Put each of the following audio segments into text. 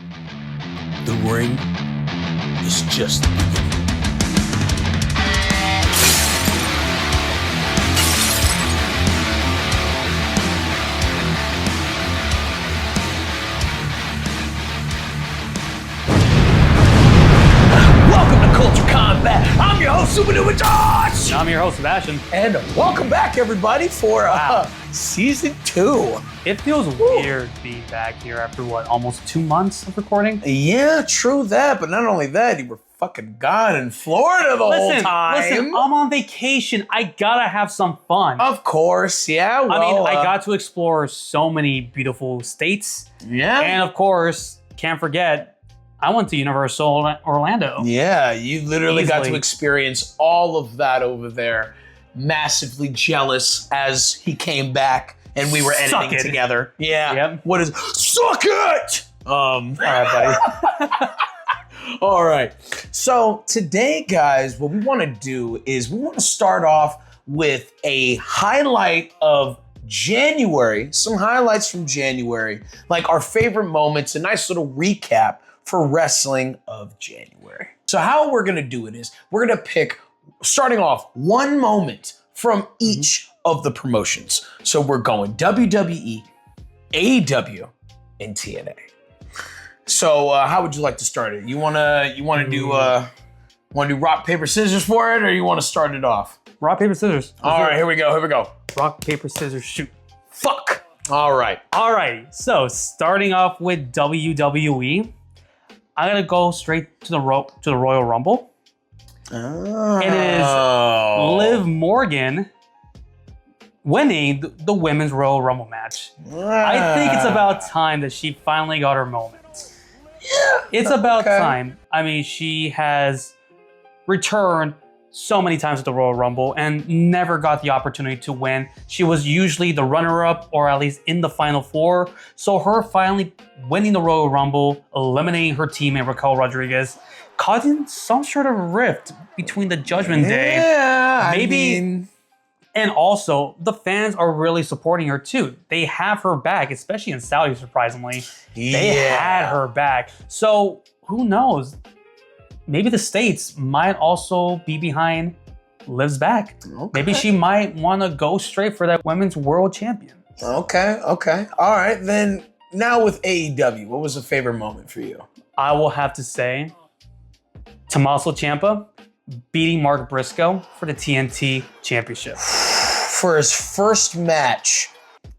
The ring is just the beginning. Welcome to Culture Kombat. I'm your host, Super Duper Josh. I'm your host, Sebastian. And welcome back, everybody, for season 2. It feels weird being back here after, almost 2 months of recording? Yeah, true that. But not only that, you were fucking gone in Florida the whole time. Listen, I'm on vacation. I gotta have some fun. Of course, yeah. Well, I got to explore so many beautiful states. Yeah. And of course, can't forget, I went to Universal Orlando. Yeah, you literally got to Easily. experience all of that over there. Massively jealous as he came back and we were Suck editing it. together. Yeah. Yep. What is suck it? All right, buddy. All right. So today, guys, what we want to do is we want to start off with a highlight of January, some highlights from January, like our favorite moments, a nice little recap for wrestling of January. So how we're going to do it is we're going to pick, starting off, one moment from each of the promotions. So we're going WWE, AEW, and TNA. So how would you like to start it? You wanna do rock, paper, scissors for it, or you want to start it off? Rock, paper, scissors. All right, here we go. Rock, paper, scissors, shoot. Fuck. All right. Alrighty, so starting off with WWE, I'm gonna go straight to the Royal Rumble. Oh. It is Liv Morgan winning the Women's Royal Rumble match. I think it's about time that she finally got her moment. Yeah. It's about time. I mean, she has returned so many times at the Royal Rumble and never got the opportunity to win. She was usually the runner-up or at least in the Final Four. So her finally winning the Royal Rumble, eliminating her teammate Raquel Rodriguez, causing some sort of rift between the Judgment Day. Yeah, Maybe. And also, the fans are really supporting her too. They have her back, especially in Saudi, surprisingly. They had her back. So who knows? Maybe the States might also be behind Liv's back. Okay. Maybe she might want to go straight for that Women's World Champion. Okay. All right, then now with AEW, what was a favorite moment for you? I will have to say, Tommaso Ciampa beating Mark Briscoe for the TNT Championship. For his first match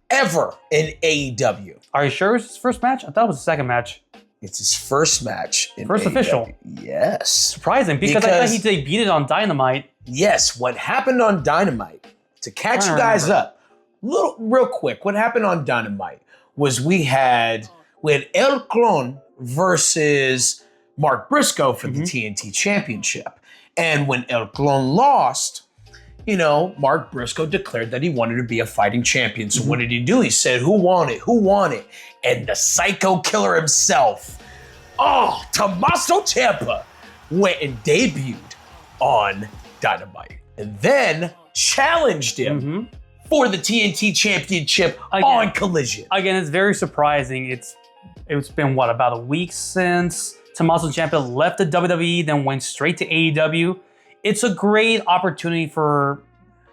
ever in AEW. Are you sure it's his first match? I thought it was the second match. It's his first match in First AEW. official. Yes. Surprising, because I thought he debuted on Dynamite. Yes, what happened on Dynamite, to catch you guys up, real quick, what happened on Dynamite was we had El Clon versus Mark Briscoe for the TNT Championship. And when El Clon lost, Mark Briscoe declared that he wanted to be a fighting champion. So what did he do? He said, who won it? And the psycho killer himself, Tommaso Ciampa, went and debuted on Dynamite. And then challenged him for the TNT Championship on Collision. Again, it's very surprising. It's been, about a week since Tommaso Ciampa left the WWE, then went straight to AEW. It's a great opportunity for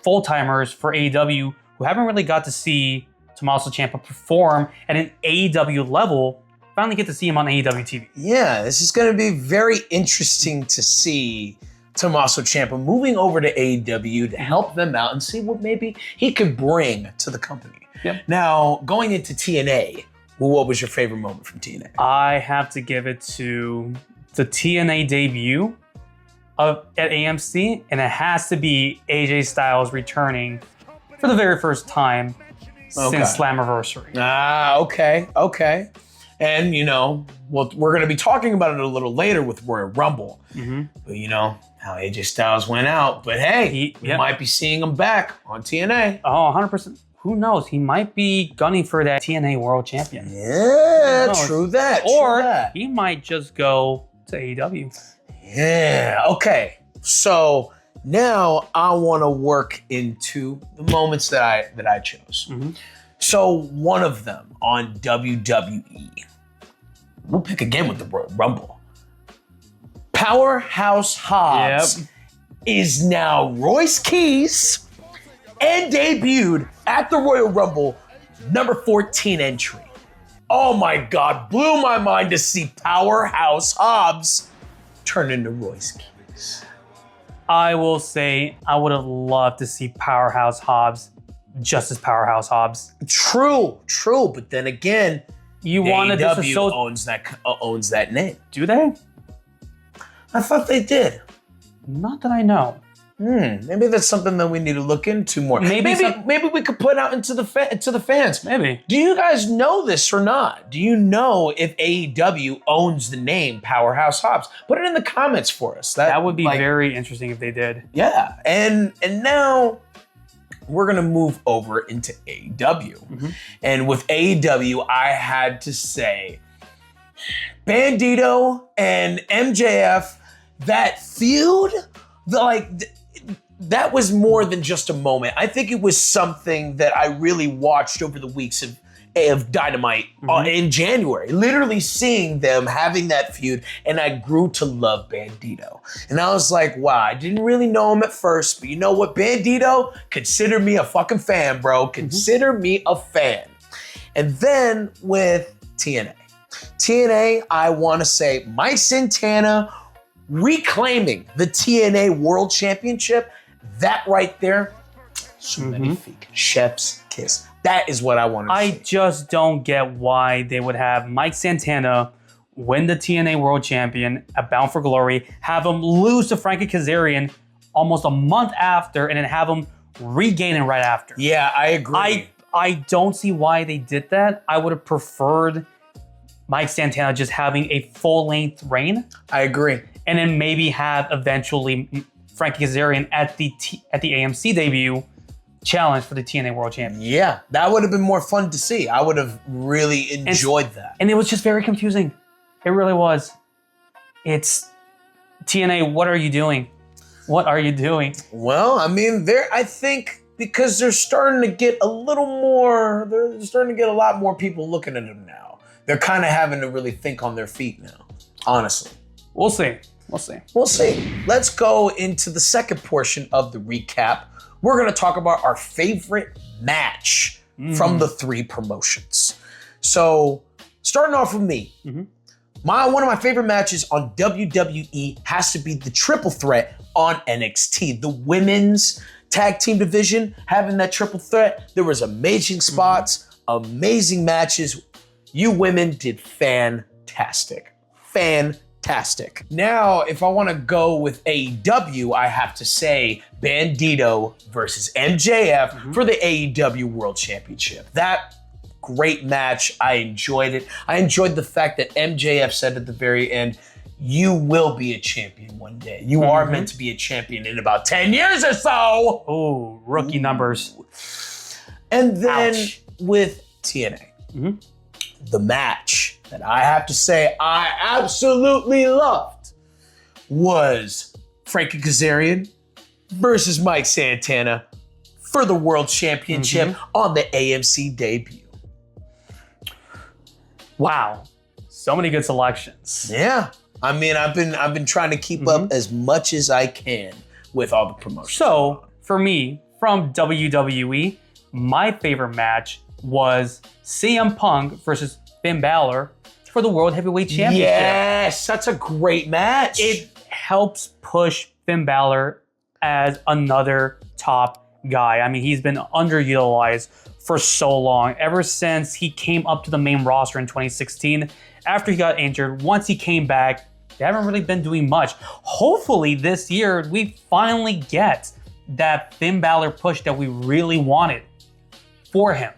full-timers for AEW who haven't really got to see Tommaso Ciampa perform at an AEW level. Finally get to see him on AEW TV. Yeah, this is going to be very interesting to see Tommaso Ciampa moving over to AEW to help them out and see what maybe he could bring to the company. Yep. Now, going into TNA, what was your favorite moment from TNA? I have to give it to the TNA debut at AMC, and it has to be AJ Styles returning for the very first time since Slammiversary. Okay. And, we're going to be talking about it a little later with Royal Rumble. But how AJ Styles went out. But hey, we might be seeing him back on TNA. Oh, 100%. Who knows? He might be gunning for that TNA World Champion. Yeah, true that. Or he might just go to AEW. Yeah, okay. So now I want to work into the moments that I chose. So one of them on WWE we'll pick again with the Royal Rumble. Powerhouse Hobbs is now Royce Keys and debuted at the Royal Rumble, number 14 entry. Oh my God, blew my mind to see Powerhouse Hobbs turn into Royce Keys. I will say I would have loved to see Powerhouse Hobbs just as Powerhouse Hobbs. True, but then again, you wanted to AEW owns that name. Do they? I thought they did. Not that I know. Maybe that's something that we need to look into more. Maybe we could put out to the fans. Maybe. Do you guys know this or not? Do you know if AEW owns the name Powerhouse Hobbs? Put it in the comments for us. That would be very interesting if they did. Yeah, and now we're gonna move over into AEW, and with AEW, I had to say, Bandito and MJF. That feud, that was more than just a moment. I think it was something that I really watched over the weeks of Dynamite in January. Literally seeing them having that feud, and I grew to love Bandito. And I was like, wow, I didn't really know him at first, but you know what, Bandito? Consider me a fucking fan, bro. Consider me a fan. And then with TNA, I want to say Mike Santana reclaiming the TNA World Championship, that right there, so magnifique. Chef's kiss. That is what I want to see. I just don't get why they would have Mike Santana win the TNA World Champion at Bound for Glory, have him lose to Frankie Kazarian almost a month after, and then have him regain it right after. Yeah, I agree. I don't see why they did that. I would have preferred Mike Santana just having a full-length reign. I agree. And then maybe have eventually Frankie Kazarian at the AMC debut challenge for the TNA World Championship. Yeah, that would have been more fun to see. I would have really enjoyed that. And it was just very confusing. It really was. It's TNA, what are you doing? What are you doing? Well, I mean, I think because they're starting to get a lot more people looking at them now. They're kind of having to really think on their feet now, honestly. We'll see. Let's go into the second portion of the recap. We're going to talk about our favorite match from the three promotions. So, starting off with me, one of my favorite matches on WWE has to be the triple threat on NXT. The women's tag team division, having that triple threat, there was amazing spots, amazing matches. You women did fantastic. Now, if I want to go with AEW, I have to say Bandito versus MJF for the AEW World Championship. That great match. I enjoyed it. I enjoyed the fact that MJF said at the very end, you will be a champion one day. You are meant to be a champion in about 10 years or so. Oh, rookie numbers. And then with TNA, the match that I have to say I absolutely loved was Frankie Kazarian versus Mike Santana for the World Championship on the AMC debut. Wow, so many good selections. Yeah, I mean, I've been trying to keep up as much as I can with all the promotions. So for me, from WWE, my favorite match was CM Punk versus Finn Balor for the World Heavyweight Championship. Yes, that's a great match. It helps push Finn Balor as another top guy. I mean, he's been underutilized for so long, ever since he came up to the main roster in 2016. After he got injured, once he came back, they haven't really been doing much. Hopefully this year, we finally get that Finn Balor push that we really wanted for him.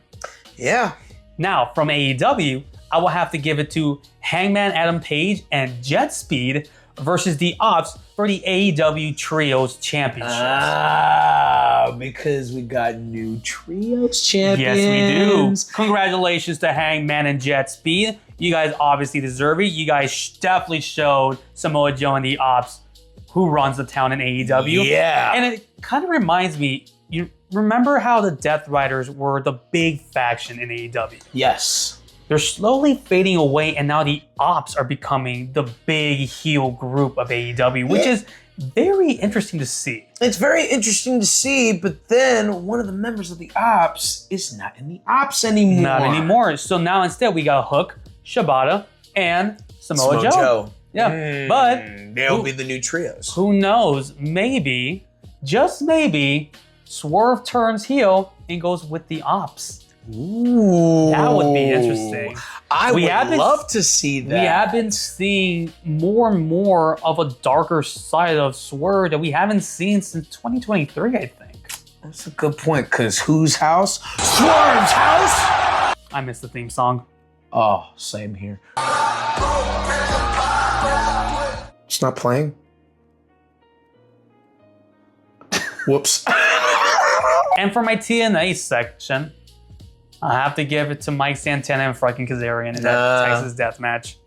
Yeah. Now, from AEW, I will have to give it to Hangman Adam Page and Jet Speed versus the Ops for the AEW Trios Championship. Because we got new Trios champions. Yes, we do. Congratulations to Hangman and Jet Speed. You guys obviously deserve it. You guys definitely showed Samoa Joe and the Ops who runs the town in AEW. Yeah. And it kind of reminds me, you remember how the Death Riders were the big faction in AEW? Yes. they're slowly fading away, and now the Ops are becoming the big heel group of AEW, which is very interesting to see. It's very interesting to see, but then one of the members of the Ops is not in the Ops anymore. Not anymore. So now instead we got Hook, Shibata, and Samoa Joe. Yeah, but they'll be the new trios. Who knows? Maybe, just maybe, Swerve turns heel and goes with the Ops. Ooh, that would be interesting. I would love to see that. We have been seeing more and more of a darker side of Swerve that we haven't seen since 2023, I think. That's a good point, because whose house? Swerve's house! I miss the theme song. Oh, same here. It's not playing? Whoops. And for my TNA section, I have to give it to Mike Santana and fucking Kazarian in that Texas death match.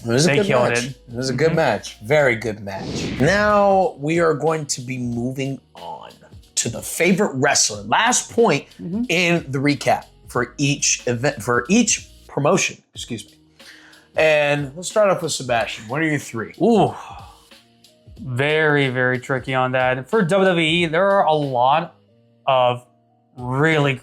They killed it. It was a good match. Very good match. Now we are going to be moving on to the favorite wrestler. Last point in the recap for each event, for each promotion, excuse me. And let's start off with Sebastian. What are your three? Ooh, very, very tricky on that. For WWE, there are a lot of really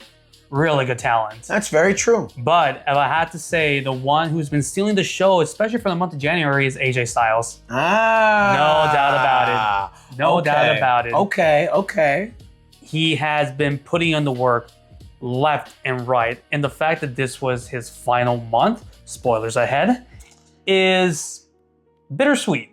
good talent. That's very true. But if I had to say, the one who's been stealing the show, especially for the month of January, is AJ Styles. No doubt about it. No doubt about it. Okay. He has been putting in the work left and right. And the fact that this was his final month, spoilers ahead, is bittersweet.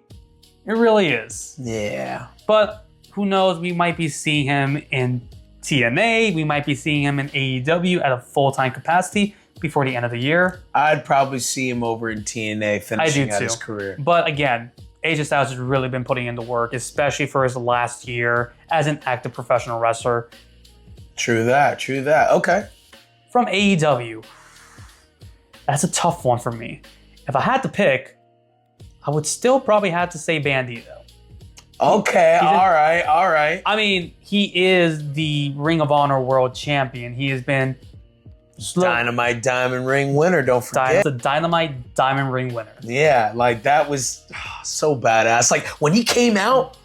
It really is. Yeah. But who knows, we might be seeing him in TNA, we might be seeing him in AEW at a full-time capacity before the end of the year. I'd probably see him over in TNA finishing out his career. But again, AJ Styles has really been putting in the work, especially for his last year as an active professional wrestler. True that. Okay. From AEW, that's a tough one for me. If I had to pick, I would still probably have to say Bandito. Okay, all right. I mean, he is the Ring of Honor World Champion. He has been Dynamite Diamond Ring winner, don't forget. The Dynamite Diamond Ring winner. Yeah, like that was so badass. Like when he came out,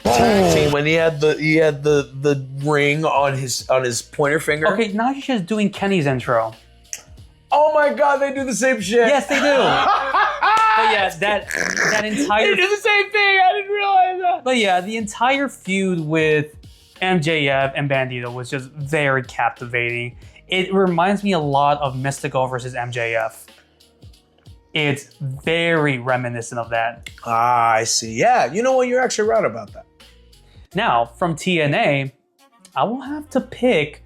when he had the ring on his pointer finger. Okay, now he's just doing Kenny's intro. Oh my God, they do the same shit. Yes, they do. But yeah, that entire... They do the same thing, I didn't realize that. But yeah, the entire feud with MJF and Bandito was just very captivating. It reminds me a lot of Mystico versus MJF. It's very reminiscent of that. Ah, I see. Yeah, you know what? You're actually right about that. Now, from TNA, I will have to pick...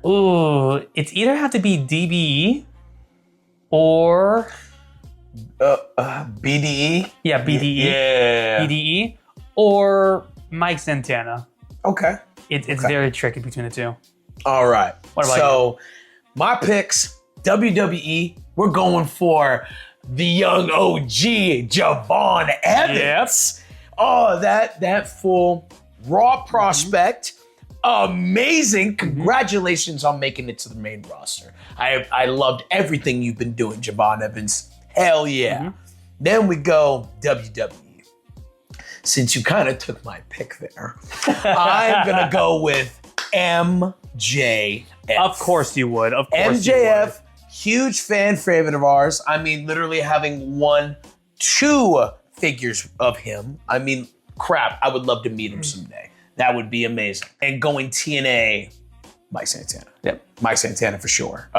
Ooh, it's either have to be DBE or BDE. Yeah, BDE. Yeah. BDE or Mike Santana. Okay. It's very tricky between the two. All right. What about you? My picks, WWE, we're going for the young OG, Javon Evans. Yep. Oh, that full raw prospect. Amazing. Congratulations on making it to the main roster. I loved everything you've been doing, Javon Evans. Hell yeah. Then we go WWE. Since you kind of took my pick there, I'm going to go with MJF. Of course you would. Of course MJF, huge fan favorite of ours. I mean, literally having 2 figures of him. I mean, crap, I would love to meet him someday. That would be amazing. And going TNA, Mike Santana. Yep. Mike Santana for sure.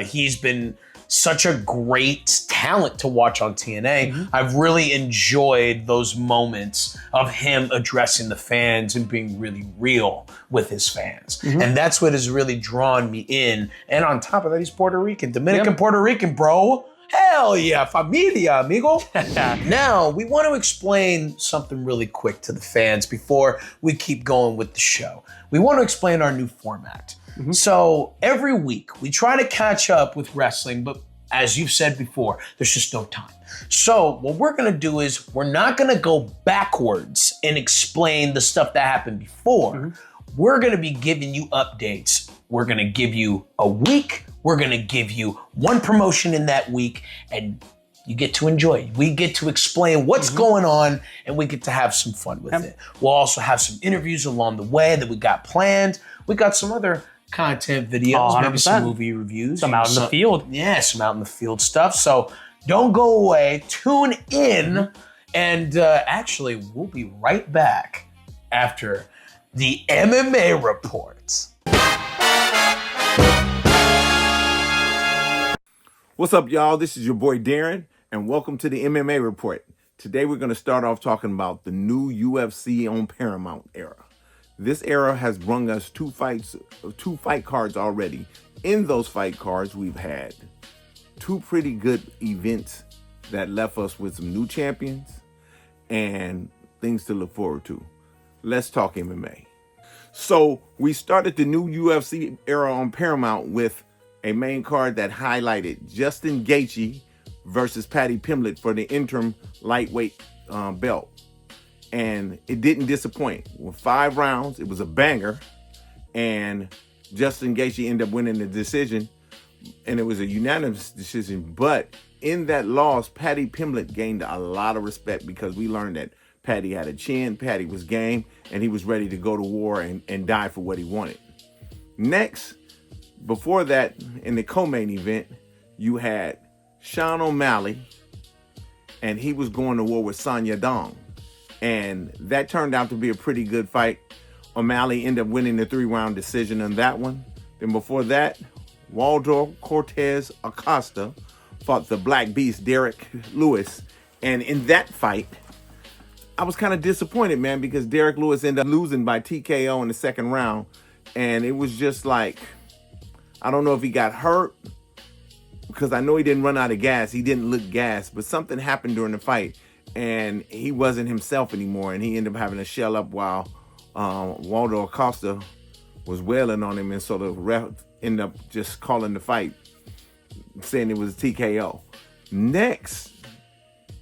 He's been such a great talent to watch on TNA. I've really enjoyed those moments of him addressing the fans and being really real with his fans. And that's what has really drawn me in. And on top of that, he's Puerto Rican. Dominican Puerto Rican, bro. Hell yeah, familia, amigo. Now, we want to explain something really quick to the fans before we keep going with the show. We want to explain our new format. So every week, we try to catch up with wrestling, but as you've said before, there's just no time. So what we're gonna do is we're not gonna go backwards and explain the stuff that happened before. We're gonna be giving you updates. We're gonna give you a week. We're gonna give you one promotion in that week, and you get to enjoy it. We get to explain what's going on, and we get to have some fun with it. We'll also have some interviews along the way that we got planned. We got some other content videos, maybe some movie reviews. Some out in the field. Yeah, some out in the field stuff. So don't go away. Tune in. And actually, we'll be right back after the MMA Report. What's up, y'all? This is your boy Darren, and welcome to the MMA Report. Today, we're going to start off talking about the new UFC on Paramount era. This era has brung us two fight cards already. In those fight cards, we've had two pretty good events that left us with some new champions and things to look forward to. Let's talk MMA. So we started the new UFC era on Paramount with a main card that highlighted Justin Gaethje versus Paddy Pimblett for the interim lightweight belt. And it didn't disappoint. With 5 rounds, it was a banger. And Justin Gaethje ended up winning the decision. And it was a unanimous decision. But in that loss, Paddy Pimblett gained a lot of respect because we learned that Paddy had a chin, Paddy was game, and he was ready to go to war and die for what he wanted. Next, before that, in the co-main event, you had Sean O'Malley, and he was going to war with Sanya Dong. And that turned out to be a pretty good fight. O'Malley ended up winning the 3-round decision on that one. Then before that, Waldo Cortez Acosta fought the Black Beast, Derek Lewis. And in that fight, I was kind of disappointed, man, because Derek Lewis ended up losing by TKO in the 2nd round. And it was just like, I don't know if he got hurt, because I know he didn't run out of gas. He didn't look gassed, but something happened during the fight. And he wasn't himself anymore, and he ended up having to shell up while Waldo Acosta was wailing on him, and so the ref ended up just calling the fight, saying it was a TKO. Next,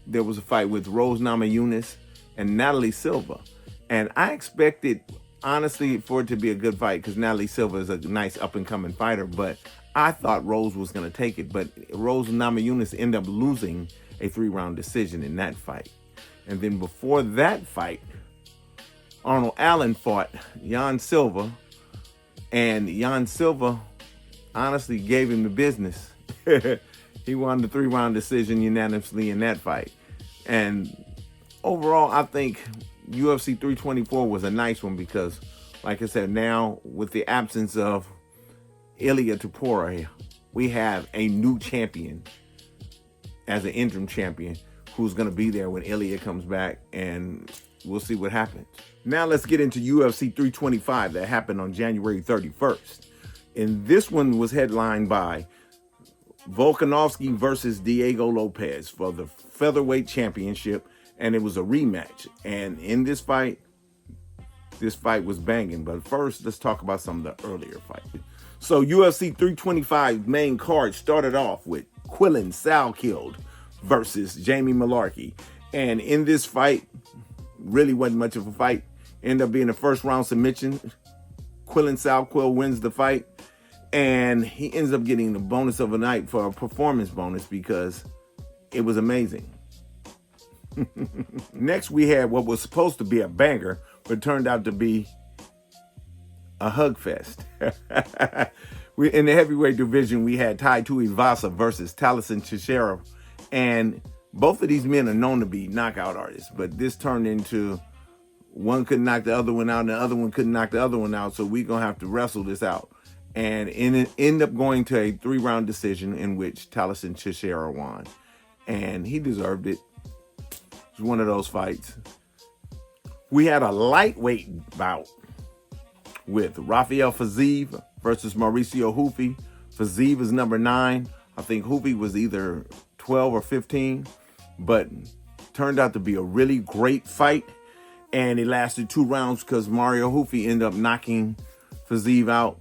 there was a fight with Rose Namajunas and Natalie Silva, and I expected, honestly, for it to be a good fight because Natalie Silva is a nice up-and-coming fighter, but I thought Rose was going to take it, but Rose Namajunas ended up losing a 3-round decision in that fight. And then before that fight, Arnold Allen fought Jan Silva, and Jan Silva honestly gave him the business. He won the 3-round decision unanimously in that fight. And overall, I think UFC 324 was a nice one because, like I said, now with the absence of Ilia Topuria, we have a new champion as an interim champion who's going to be there when Ilia comes back, and we'll see what happens. Now let's get into UFC 325 that happened on January 31st. And this one was headlined by Volkanovski versus Diego Lopez for the featherweight championship, and it was a rematch. And in this fight was banging. But first, let's talk about some of the earlier fights. So UFC 325 main card started off with Quillen Salkeld versus Jamie Malarkey. And in this fight, really wasn't much of a fight. Ended up being a 1st-round submission. Quillen Salkeld wins the fight. And he ends up getting the bonus of a night for a performance bonus because it was amazing. Next, we had what was supposed to be a banger, but turned out to be a hug fest. In the heavyweight division, we had Tai Tuivasa versus Taliesin Teixeira. And both of these men are known to be knockout artists, but this turned into one couldn't knock the other one out, and the other one couldn't knock the other one out, so we're going to have to wrestle this out. And it ended up going to a 3-round decision in which Taliesin Teixeira won. And he deserved it. It was one of those fights. We had a lightweight bout with Rafael Fiziev versus Mauricio Hufi. Fiziev is number 9. I think Hufi was either 12 or 15, but turned out to be a really great fight. And it lasted 2 rounds because Mario Hufi ended up knocking Fiziev out.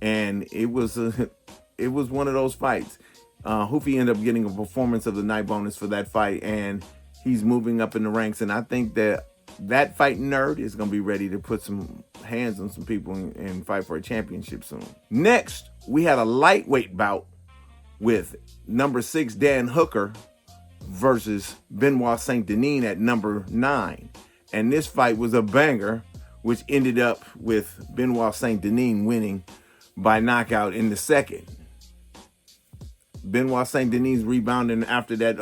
And it was one of those fights. Hoofy ended up getting a performance of the night bonus for that fight, and he's moving up in the ranks. And I think that fighting nerd is going to be ready to put some hands on some people and fight for a championship soon. Next, we had a lightweight bout with number 6 Dan Hooker versus Benoit Saint Denis at number 9. And this fight was a banger, which ended up with Benoit Saint Denis winning by knockout in the second. Benoit Saint Denis rebounding after that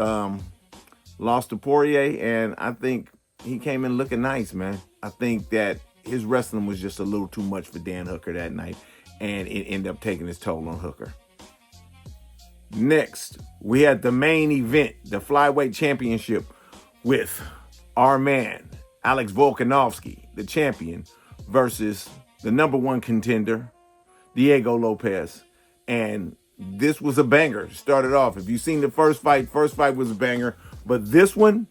loss to Poirier, and I think he came in looking nice, man. I think that his wrestling was just a little too much for Dan Hooker that night, and it ended up taking its toll on Hooker. Next, we had the main event, the flyweight championship, with our man, Alex Volkanovski, the champion, versus the number 1 contender, Diego Lopez. And this was a banger. Started off, if you've seen the first fight was a banger. But this one,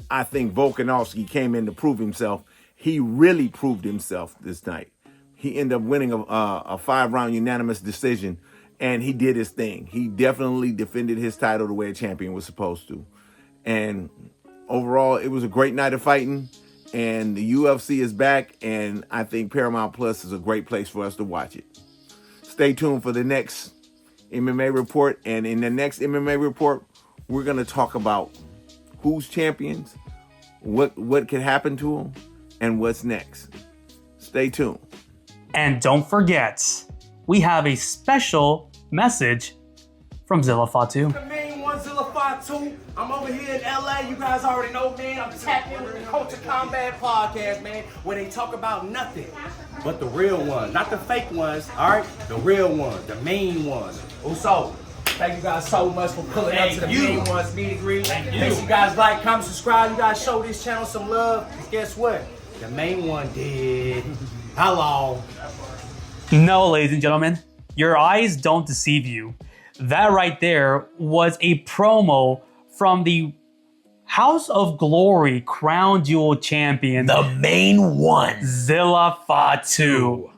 I think Volkanovski came in to prove himself. He really proved himself this night. He ended up winning a 5-round unanimous decision, and he did his thing. He definitely defended his title the way a champion was supposed to. And overall, it was a great night of fighting, and the UFC is back, and I think Paramount Plus is a great place for us to watch it. Stay tuned for the next MMA report, and in the next MMA report, we're going to talk about who's champions, what could happen to them, and what's next. Stay tuned. And don't forget, we have a special message from Zilla Fatu. The main one, Zilla Fatu. I'm over here in LA. You guys already know, man. I'm tapped in with the Culture Kombat podcast, man, where they talk about nothing but the real ones, not the fake ones, all right? The real ones, the main ones. Also, thank you guys so much for pulling up to the main ones meet and greet. Make sure you guys like, comment, subscribe. You guys show this channel some love. Guess what? The main one did. Hello. No, ladies and gentlemen, your eyes don't deceive you. That right there was a promo from the House of Glory Crown Jewel champion, The main one. Zilla Fatu.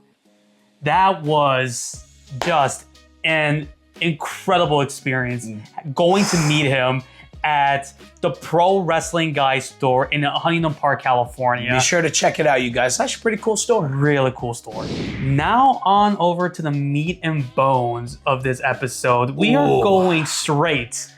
That was just an incredible experience going to meet him at the Pro Wrestling Guy store in Huntington Park, California. Be sure to check it out, you guys. That's a pretty cool store. Really cool story. Now on over to the meat and bones of this episode. We are going straight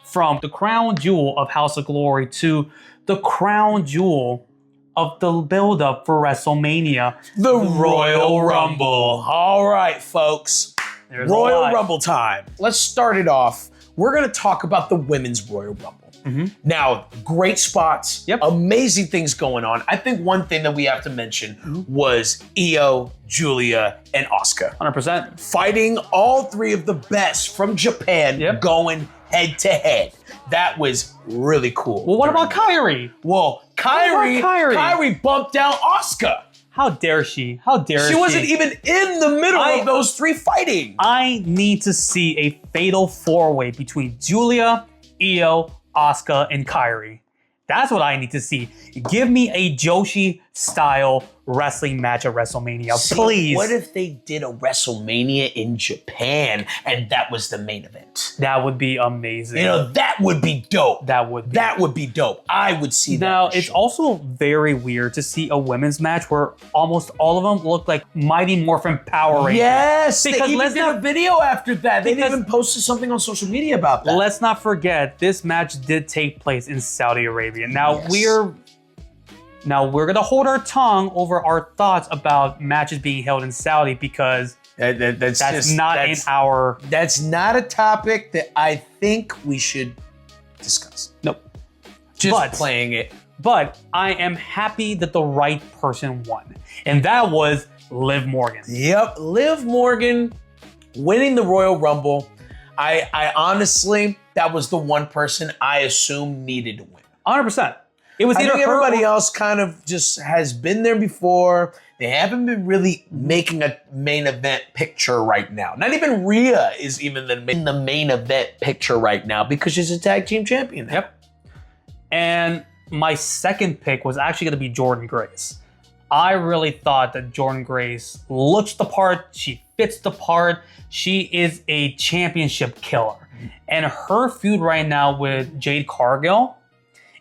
from the crown jewel of House of Glory to the crown jewel of the build-up for WrestleMania, The Royal Rumble. All right, folks. There's a Royal lot. Rumble time. Let's start it off. We're going to talk about the Women's Royal Rumble. Now, great spots, amazing things going on. I think one thing that we have to mention was Io, Julia, and Asuka. 100%. Fighting all 3 of the best from Japan going head to head. That was really cool. Well, what about Kairi? Well, Kairi bumped down Asuka. How dare she? How dare she? She wasn't even in the middle of those 3 fighting. I need to see a fatal 4-way between Julia, Io, Asuka, and Kairi. That's what I need to see. Give me a Joshi-style wrestling match at WrestleMania, please. What if they did a WrestleMania in Japan and that was the main event? That would be amazing. You know, that would be dope. That would be. That would be dope. I would see that. Now, it's also very weird to see a women's match where almost all of them look like Mighty Morphin Power Rangers. Yes, because they even did a video after that. They even posted something on social media about that. Let's not forget, this match did take place in Saudi Arabia. Now, we're gonna hold our tongue over our thoughts about matches being held in Saudi because that's not a topic that I think we should discuss. Nope. Just playing it. But I am happy that the right person won, and that was Liv Morgan. Yep, Liv Morgan winning the Royal Rumble. I honestly, that was the one person I assumed needed to win. 100%. It was I think everybody else kind of just has been there before. They haven't been really making a main event picture right now. Not even Rhea is even in the main event picture right now because she's a tag team champion. Yep. And my second pick was actually going to be Jordynne Grace. I really thought that Jordynne Grace looks the part. She fits the part. She is a championship killer. And her feud right now with Jade Cargill,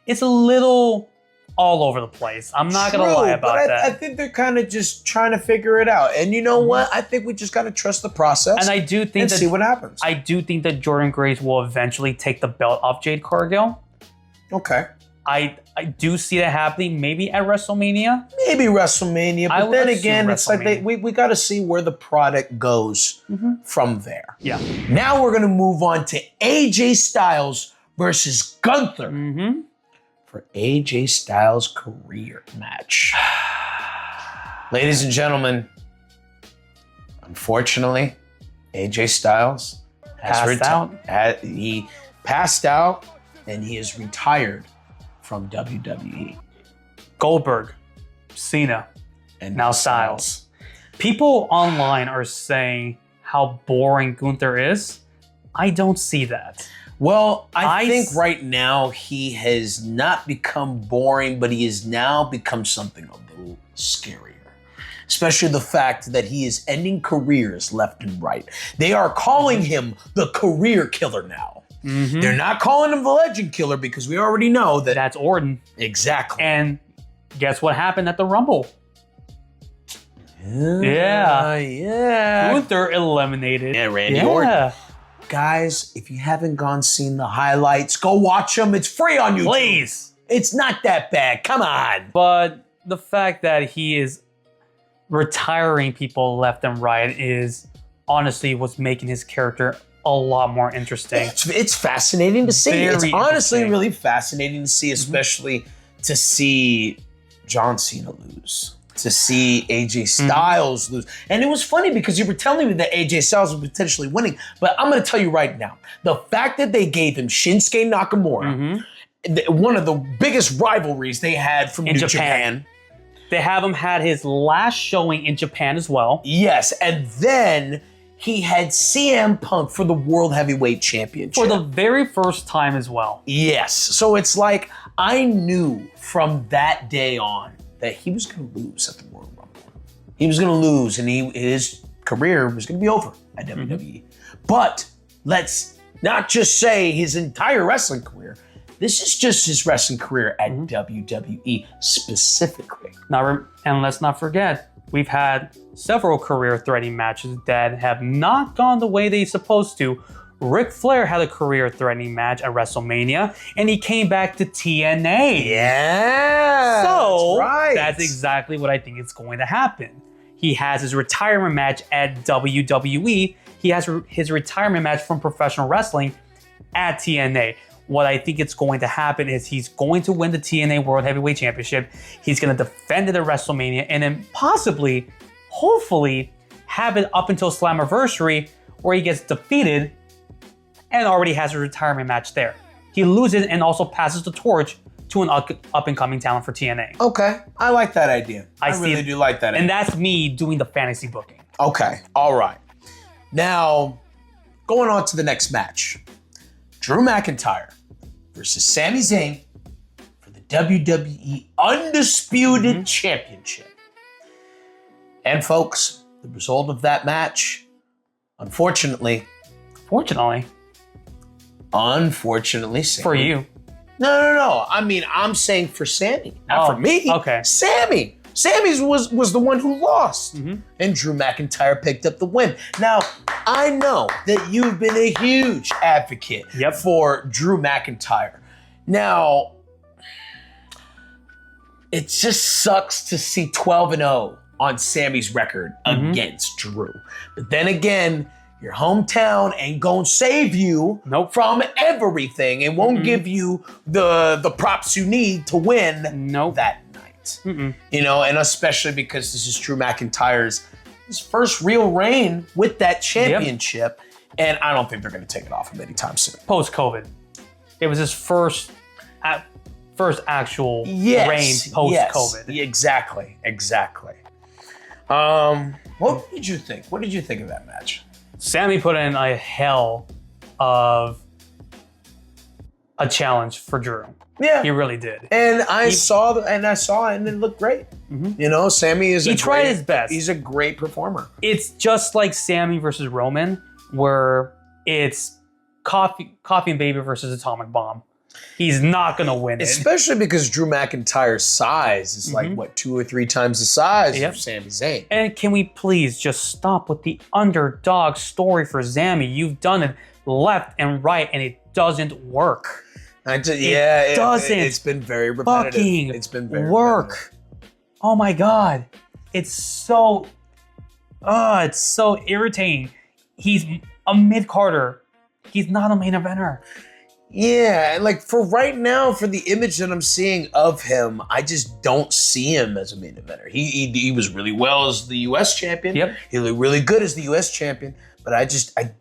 it's a little all over the place. I'm not going to lie about that. I think they're kind of just trying to figure it out. And you know what? I think we just got to trust the process. And I do think see what happens. I do think that Jordynne Grace will eventually take the belt off Jade Cargill. Okay. I do see that happening, maybe at WrestleMania. Maybe WrestleMania, but then again, it's like we got to see where the product goes from there. Yeah. Now we're going to move on to AJ Styles versus Gunther for AJ Styles' career match. Ladies and gentlemen, unfortunately, AJ Styles he passed out and he is retired from WWE. Goldberg, Cena, and now Styles. People online are saying how boring Gunther is. I don't see that. Well, I think right now he has not become boring, but he has now become something a little scarier. Especially the fact that he is ending careers left and right. They are calling him the career killer now. They're not calling him the legend killer because we already know that that's Orton. Exactly. And guess what happened at the Rumble? Yeah. Gunther eliminated. Yeah, Randy Orton. Guys, if you haven't seen the highlights, go watch them. It's free on YouTube. Please. It's not that bad. Come on. But the fact that he is retiring people left and right is honestly what's making his character a lot more interesting. It's fascinating to see. It's honestly really fascinating to see, especially to see John Cena lose, to see AJ Styles lose. And it was funny because you were telling me that AJ Styles was potentially winning, but I'm going to tell you right now, the fact that they gave him Shinsuke Nakamura, one of the biggest rivalries they had from New Japan. They have him had his last showing in Japan as well. Yes, and then he had CM Punk for the World Heavyweight Championship. For the very first time as well. Yes. So it's like, I knew from that day on that he was going to lose at the Royal Rumble. He was going to lose, and his career was going to be over at WWE. But let's not just say his entire wrestling career. This is just his wrestling career at WWE specifically. Now, and let's not forget, we've had several career-threatening matches that have not gone the way they're supposed to. Ric Flair had a career-threatening match at WrestleMania, and he came back to TNA. Yeah, so that's that's exactly what I think is going to happen. He has his retirement match at WWE. He has his retirement match from professional wrestling at TNA. What I think it's going to happen is he's going to win the TNA World Heavyweight Championship. He's going to defend it at WrestleMania and then possibly, hopefully, have it up until Slammiversary where he gets defeated and already has a retirement match there. He loses and also passes the torch to an up-and-coming talent for TNA. Okay, I like that idea. I really do like that idea. And that's me doing the fantasy booking. Okay, all right. Now, going on to the next match. Drew McIntyre versus Sami Zayn for the WWE Undisputed Championship. And folks, the result of that match, unfortunately, Sami. For you. No. I mean, I'm saying for Sami, not for me. Okay. Sami was the one who lost, and Drew McIntyre picked up the win. Now, I know that you've been a huge advocate for Drew McIntyre. Now, it just sucks to see 12-0 on Sami's record against Drew. But then again, your hometown ain't gonna save you from everything and won't give you the props you need to win that night. You know, and especially because this is Drew McIntyre's first real reign with that championship, and I don't think they're going to take it off him anytime soon. Post-COVID. It was his first actual reign post-COVID. Exactly. What did you think? What did you think of that match? Sami put in a hell of a challenge for Drew. Yeah. He really did. And I saw it and it looked great. You know, Sammy is He tried his best. He's a great performer. It's just like Sammy versus Roman, where it's Coffee and Baby versus Atomic Bomb. He's not going to win it. Especially because Drew McIntyre's size is like, what, 2 or 3 times the size of Sami Zayn. And can we please just stop with the underdog story for Sami? You've done it left and right, and it doesn't work. It's been very repetitive. Fucking it's been very work. repetitive. Oh my God. It's so irritating. He's a mid-carder. He's not a main eventer. Yeah, like for right now, for the image that I'm seeing of him, I just don't see him as a main eventer. He was really well as the U.S. champion. Yep. He looked really good as the U.S. champion, but I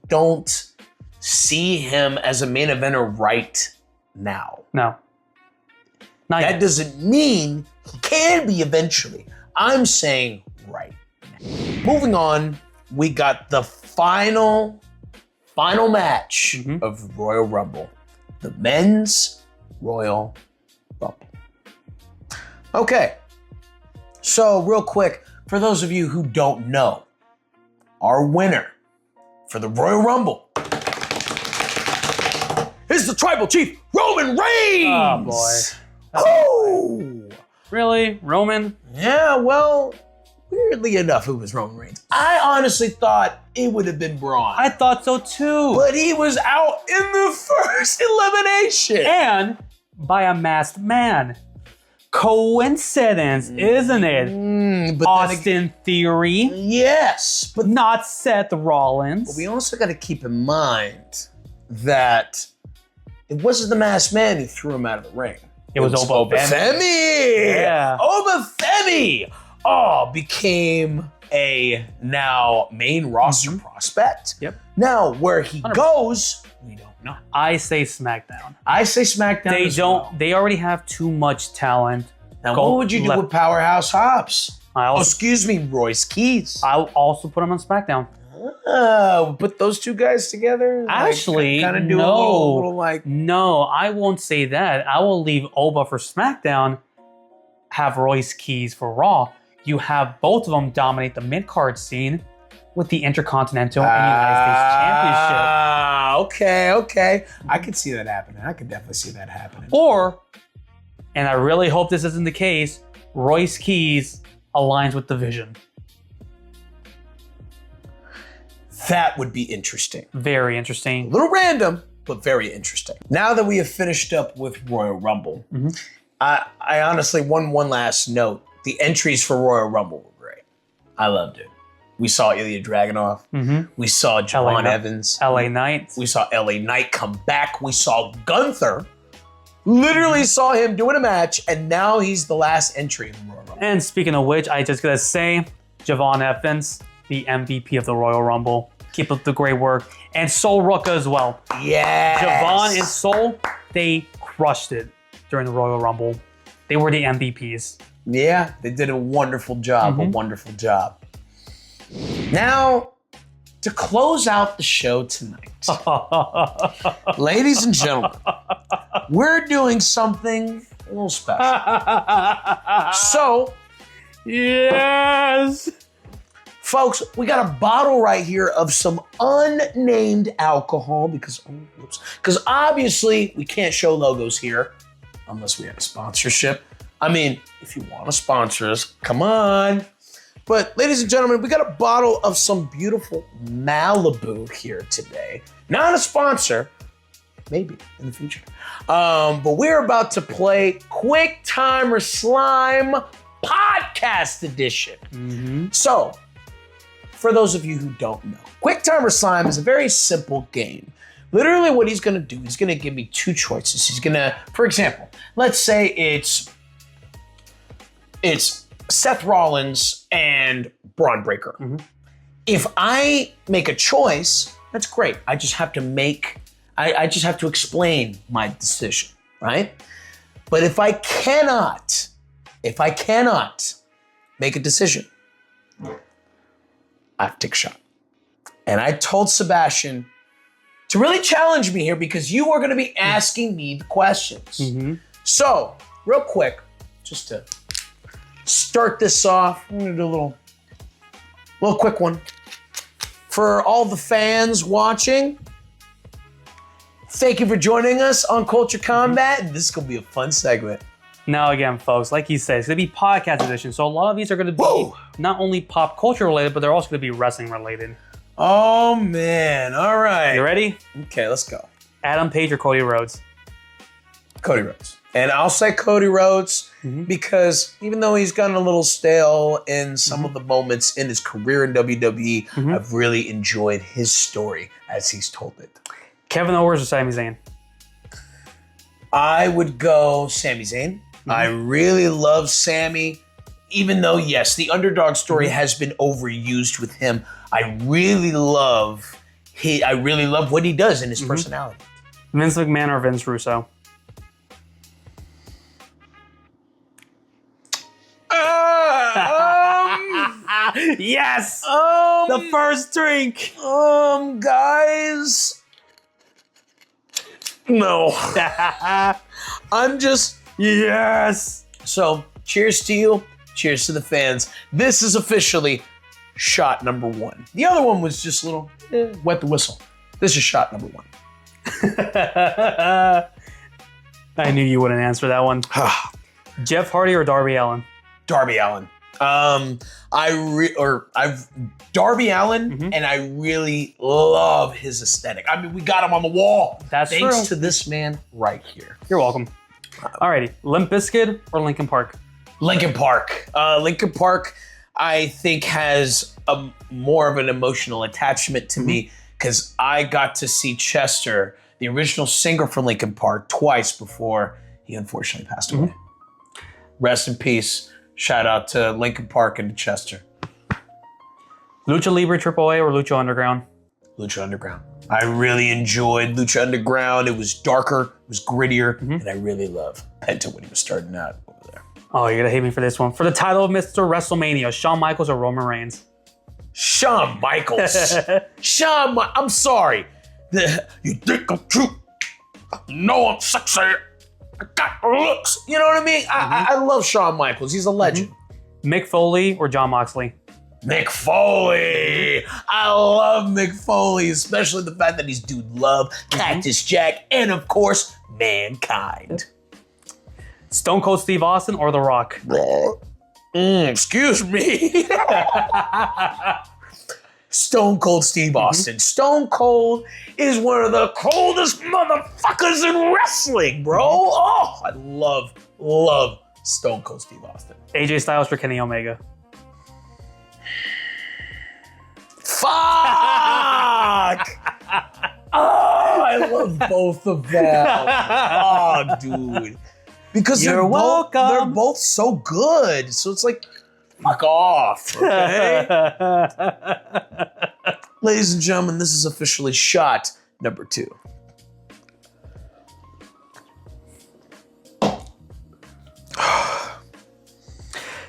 don't see him as a main eventer right now. No. Not That yet. doesn't mean he can be eventually. I'm saying right now. Moving on, we got the final match of Royal Rumble. The men's Royal Rumble. Okay, so real quick, for those of you who don't know, our winner for the Royal Rumble is the Tribal Chief, Roman Reigns! Oh, boy. Oh! Really? Roman? Yeah, well, weirdly enough, it was Roman Reigns. I honestly thought it would have been Braun. I thought so too. But he was out in the first elimination. And by a masked man. Coincidence, isn't it? But Austin Theory, yes, but not Seth Rollins. we also got to keep in mind that it wasn't the masked man who threw him out of the ring. It was Obafemi. Yeah. Obafemi. Became a now main roster prospect. Yep. Now, where he 100%. goes, we don't know. I say SmackDown. I say SmackDown. They as don't. well. They already have too much talent. Now, Go what would you do left. with Powerhouse Hobbs? I Oh, also, excuse me, Royce Keys. I'll also put them on SmackDown. Put those two guys together. Actually, kind of do no. a little like. No, I won't say that. I will leave Oba for SmackDown. Have Royce Keys for Raw. You have both of them dominate the mid-card scene with the Intercontinental and United States Championship. Okay. I could see that happening. I could definitely see that happening. Or, and I really hope this isn't the case, Royce Keys aligns with the Vision. That would be interesting. Very A interesting. little random, but very interesting. Now that we have finished up with Royal Rumble, I honestly, one last note. The entries for Royal Rumble were great. I loved it. We saw Ilya Dragunov. We saw Javon Evans. LA Knight. We saw LA Knight come back. We saw Gunther. Literally saw him doing a match, and now he's the last entry in the Royal Rumble. And speaking of which, I just gotta say, Javon Evans, the MVP of the Royal Rumble. Keep up the great work. And Sol Ruka as well. Yes. Javon and Sol, they crushed it during the Royal Rumble. They were the MVPs. Yeah, they did a wonderful job, a wonderful job. Now, to close out the show tonight, ladies and gentlemen, we're doing something a little special. So, Yes! folks, we got a bottle right here of some unnamed alcohol because obviously we can't show logos here unless we have a sponsorship. I mean, if you want to sponsor us, come on. But ladies and gentlemen, we got a bottle of some beautiful Malibu here today. Not a sponsor, maybe in the future. But we're about to play Quick Timer Slime Podcast Edition. So, for those of you who don't know, Quick Timer Slime is a very simple game. Literally what he's gonna do, he's gonna give me two choices. He's gonna, for example, let's say it's Seth Rollins and Braun Breaker. If I make a choice, that's great. I just have to explain my decision, right? But if I cannot make a decision, I have to take a shot. And I told Sebastian to really challenge me here because you are going to be asking me the questions. So, real quick, just to start this off, I'm going to do a little quick one. For all the fans watching, thank you for joining us on Culture Kombat. And this is going to be a fun segment. Now, again, folks, like he said, it's going to be podcast edition. So a lot of these are going to be not only pop culture related, but they're also going to be wrestling related. Oh, man. All right. You ready? Okay, let's go. Adam Page or Cody Rhodes? Cody Rhodes. And I'll say Cody Rhodes because even though he's gotten a little stale in some of the moments in his career in WWE, I've really enjoyed his story as he's told it. Kevin Owens or Sami Zayn? I would go Sami Zayn. I really love Sami, even though, yes, the underdog story has been overused with him. I really love what he does in his personality. Vince McMahon or Vince Russo? Yes! The first drink! Guys. No. I'm just... Yes! So, cheers to you. Cheers to the fans. This is officially shot number 1. The other one was just a little wet the whistle. This is shot number 1. I knew you wouldn't answer that one. Jeff Hardy or Darby Allin? Darby Allin. Darby Allin, and I really love his aesthetic. I mean, we got him on the wall. That's thanks true. to this man right here. You're welcome. Alrighty, Limp Bizkit or Linkin Park? Linkin Park. Linkin Park, I think, has more of an emotional attachment to me because I got to see Chester, the original singer for Linkin Park, twice before he unfortunately passed away. Rest in peace. Shout out to Linkin Park and to Chester. Lucha Libre AAA or Lucha Underground? Lucha Underground. I really enjoyed Lucha Underground. It was darker, it was grittier, and I really love Penta when he was starting out over there. Oh, you're going to hate me for this one. For the title of Mr. WrestleMania, Shawn Michaels or Roman Reigns? Shawn Michaels. I'm sorry. You think I'm cute? No, I'm sexy. I got looks. You know what I mean? I love Shawn Michaels. He's a legend. Mick Foley or Jon Moxley? Mick Foley. I love Mick Foley, especially the fact that he's Dude Love, Cactus Jack, and of course, Mankind. Stone Cold Steve Austin or The Rock? Excuse me. Stone Cold Steve Austin. Stone Cold is one of the coldest motherfuckers in wrestling, bro. Oh, I love Stone Cold Steve Austin. AJ Styles or Kenny Omega? Fuck! Oh, I love both of them. Oh, dude. Because they're both so good. So it's like, fuck off, okay? Ladies and gentlemen, this is officially shot number 2.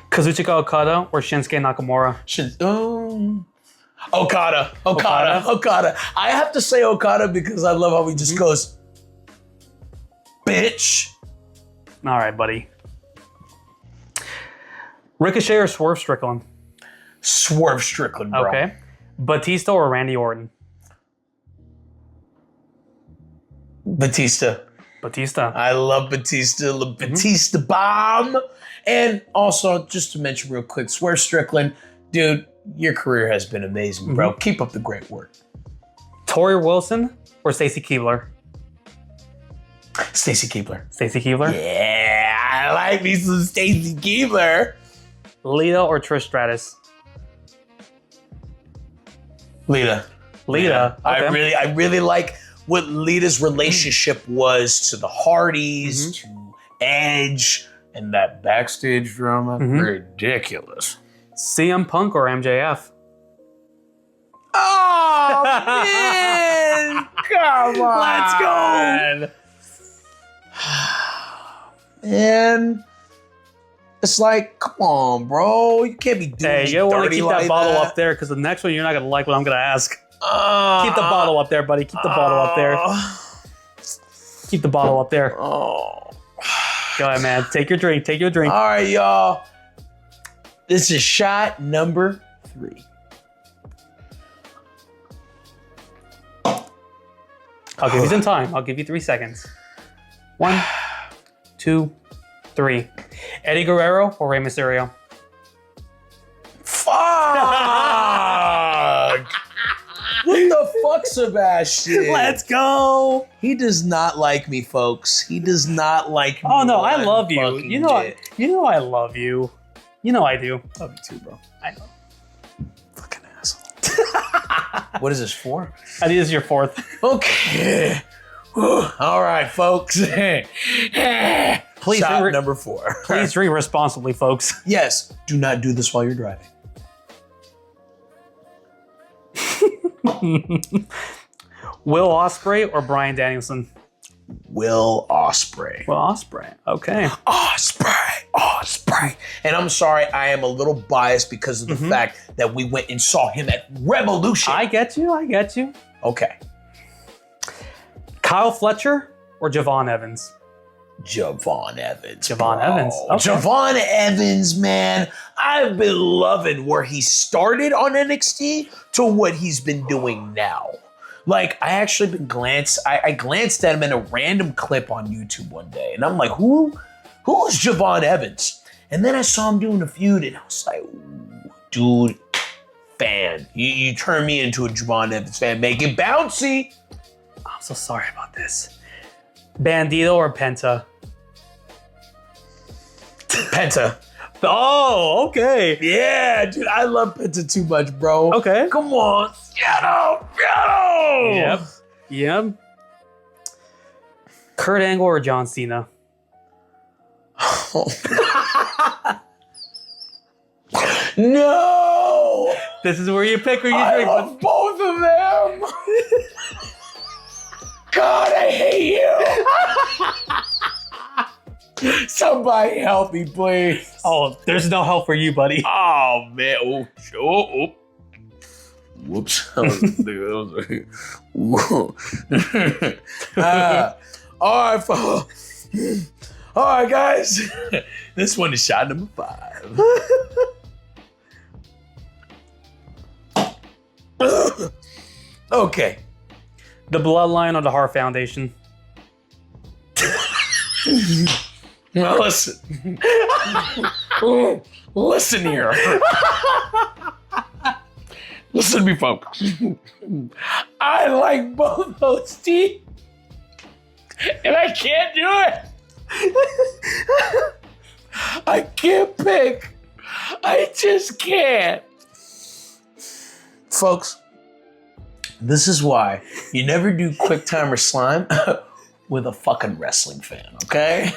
Kazuchika Okada or Shinsuke Nakamura? Okada. I have to say Okada because I love how he just goes, bitch. All right, buddy. Ricochet or Swerve Strickland? Swerve Strickland, bro. Okay. Batista or Randy Orton? Batista. Batista. I love Batista. Batista bomb. And also, just to mention real quick, Swerve Strickland, dude, your career has been amazing, bro. Keep up the great work. Tori Wilson or Stacy Keibler? Stacy Keibler. Stacy Keibler? Yeah, I like me some Stacy Keibler. Lita or Trish Stratus? Lita. Lita. Yeah. Okay. I really like what Lita's relationship was to the Hardys, to Edge, and that backstage drama. Ridiculous. CM Punk or MJF? Oh, man. Come on. Let's go. And it's like, come on, bro. You can't be doing Hey, you want to keep like that bottle up there because the next one you're not going to like what I'm going to ask. Keep the bottle up there, buddy. Keep the bottle up there. Keep the bottle up there. Oh. Go ahead, man. Take your drink. Take your drink. All right, y'all. This is shot number 3. I'll give you some time. I'll give you 3 seconds. 1, 2, 3. Eddie Guerrero or Rey Mysterio? Fuck! What the fuck, Sebastian? Let's go. He does not like me, folks. He does not like me. Oh no, I one love you. fucking You know, bit. I love you. You know I do. Love you too, bro. I know. Fucking asshole. What is this for? I think this is your 4th. Okay. All right, folks. Please Shot drink- number 4. Please drink responsibly, folks. Yes, do not do this while you're driving. Will Ospreay or Bryan Danielson? Will Ospreay. Will Ospreay. Okay. Ospreay. And I'm sorry, I am a little biased because of the fact that we went and saw him at Revolution. I get you. I get you. Okay. Kyle Fletcher or Javon Evans? Javon Evans. Javon bro. Evans. Okay. Javon Evans, man. I've been loving where he started on NXT to what he's been doing now. Like, I actually been I glanced at him in a random clip on YouTube one day, and I'm like, who is Javon Evans? And then I saw him doing a feud, and I was like, ooh, dude, fan. You turned me into a Javon Evans fan. Make it bouncy. I'm so sorry about this. Bandito or Penta? Penta. Oh, okay. Yeah, dude, I love Penta too much, bro. Okay. Come on. Get him. Yep. Kurt Angle or John Cena? No. This is where you pick or you I drink. love both of them. God, I hate you. Somebody help me, please. Oh, there's no help for you, buddy. Oh, man. Oh. Whoops. All right, guys. This one is shot number 5. Okay. The Bloodline or the Hart Foundation? Now listen. Listen here. Listen to me, folks. I like both those teams, and I can't do it. I can't pick. I just can't. Folks, this is why you never do quick time or slime with a fucking wrestling fan, okay?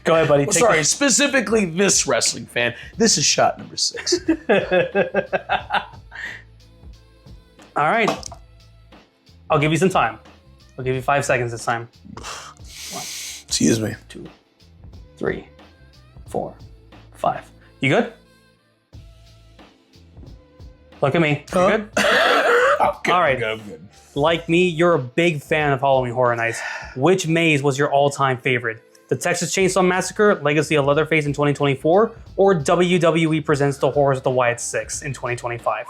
Go ahead, buddy. Sorry, specifically this wrestling fan. This is shot number 6. All right. I'll give you some time. I'll give you 5 seconds this time. 1, Excuse me. 2, 3, 4, 5. You good? Look at me. You good? I'm good. All right. I'm good. Like me, you're a big fan of Halloween Horror Nights. Which maze was your all-time favorite? The Texas Chainsaw Massacre, Legacy of Leatherface in 2024, or WWE Presents the Horrors of the Wyatt 6 in 2025?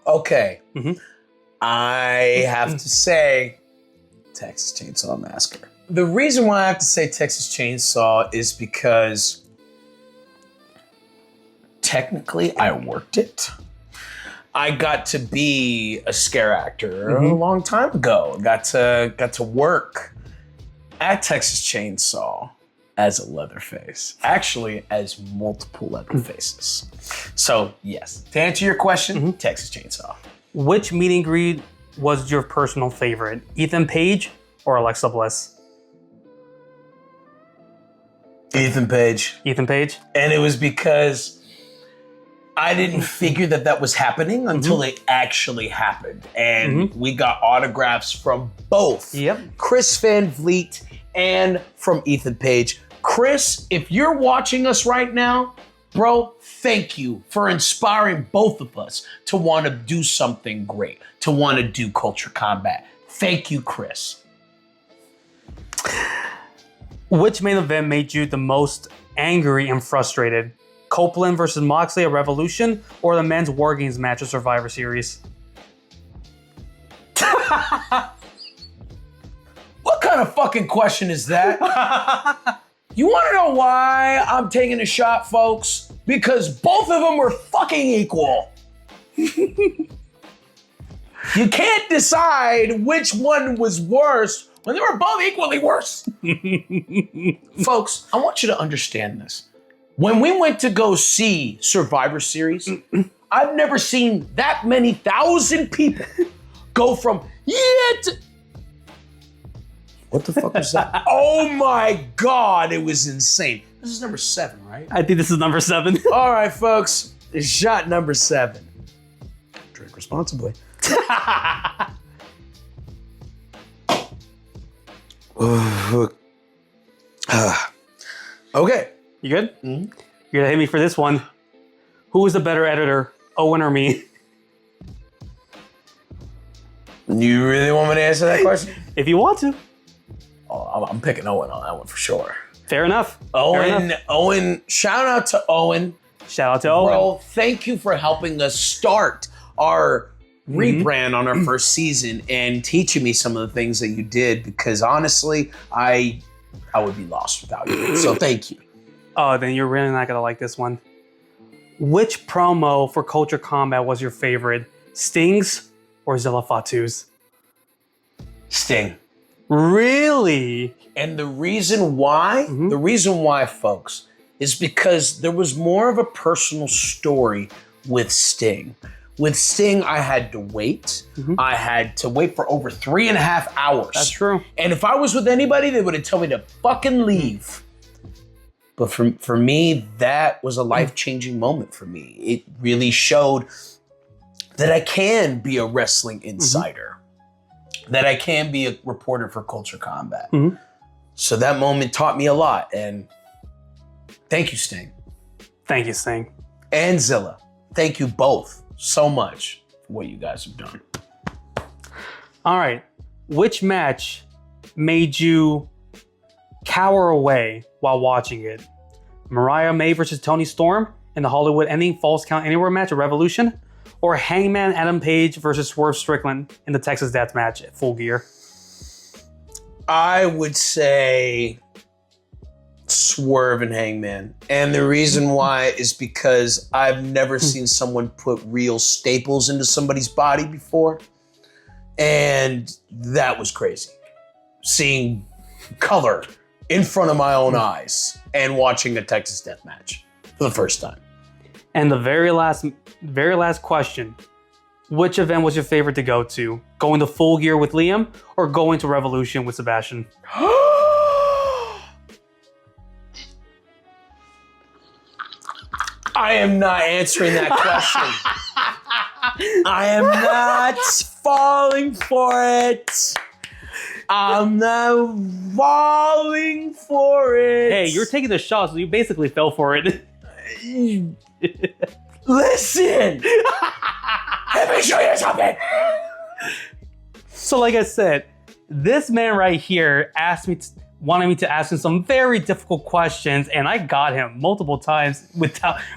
Okay. Mhm. I have to say Texas Chainsaw Massacre. The reason why I have to say Texas Chainsaw is because technically I worked it. I got to be a scare actor a long time ago. Got to work at Texas Chainsaw as a Leatherface. Actually, as multiple Leatherfaces. So yes, to answer your question, Texas Chainsaw. Which meet and greet was your personal favorite? Ethan Page or Alexa Bliss? Ethan Page. Ethan Page? And it was because I didn't figure that was happening until it actually happened. And we got autographs from both Chris Van Vliet and from Ethan Page. Chris, if you're watching us right now, Bro, thank you for inspiring both of us to want to do something great, to want to do Culture Kombat. Thank you, Chris. Which main event made you the most angry and frustrated? Copeland versus Moxley at Revolution or the men's War Games match at Survivor Series? What kind of fucking question is that? You want to know why I'm taking a shot, folks? Because both of them were fucking equal. You can't decide which one was worse when they were both equally worse. Folks, I want you to understand this. When we went to go see Survivor Series, I've never seen that many thousand people go from what the fuck was that? Oh my God, it was insane. This is number 7, right? I think this is number 7. All right, folks, shot number 7. Drink responsibly. Okay. You good? Mm-hmm. You're gonna hit me for this one. Who is the better editor, Owen or me? You really want me to answer that question? If you want to. Oh, I'm picking Owen on that one for sure. Fair enough. Owen, shout out to Owen. Shout out to Owen. Bro, thank you for helping us start our rebrand on our first season and teaching me some of the things that you did, because honestly, I would be lost without you. So thank you. Oh, then you're really not gonna like this one. Which promo for Culture Kombat was your favorite? Sting's or Zilla Fatu's? Sting. Really? And the reason why, folks, is because there was more of a personal story with Sting. With Sting, I had to wait. I had to wait for over 3.5 hours. That's true. And if I was with anybody, they would have told me to fucking leave. But for me, that was a life-changing moment for me. It really showed that I can be a wrestling insider, that I can be a reporter for Culture Kombat. So that moment taught me a lot, and thank you, Sting. Thank you, Sting. And Zilla. Thank you both so much for what you guys have done. All right. Which match made you cower away while watching it? Mariah May versus Toni Storm in the Hollywood Ending Falls Count Anywhere match at Revolution? Or Hangman Adam Page versus Swerve Strickland in the Texas Death Match at Full Gear? I would say Swerve and Hangman. And the reason why is because I've never seen someone put real staples into somebody's body before. And that was crazy. Seeing color in front of my own eyes and watching a Texas Death Match for the first time. And the very last question. Which event was your favorite to go to? Going to Full Gear with Liam or going to Revolution with Sebastian? I am not answering that question. I am not falling for it. I'm not falling for it. Hey, you're taking the shot, so you basically fell for it. Listen. Let me show you something. So like I said, this man right here wanted me to ask him some very difficult questions, and I got him multiple times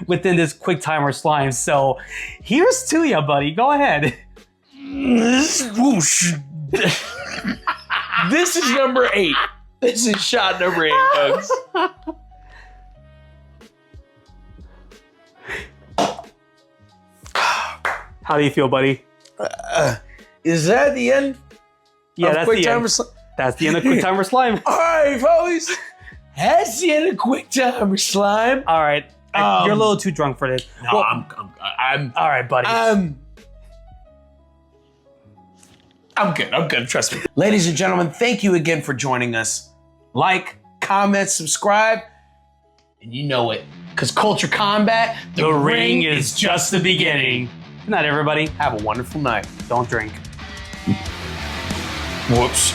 within this quick timer slime. So here's to ya, buddy. Go ahead. Whoosh. This is number 8. This is shot number 8, folks. How do you feel, buddy? Is that the end? Yeah, that's the end. That's the end of Quick Timer Slime. All right, folks. That's the end of Quick Timer Slime. All right. You're a little too drunk for this. No, well, I'm all right, buddy. I'm good. Trust me. Ladies and gentlemen, thank you again for joining us. Like, comment, subscribe, and you know it. Because Culture Kombat, the ring is just the beginning. Good night, everybody. Have a wonderful night. Don't drink. Whoops.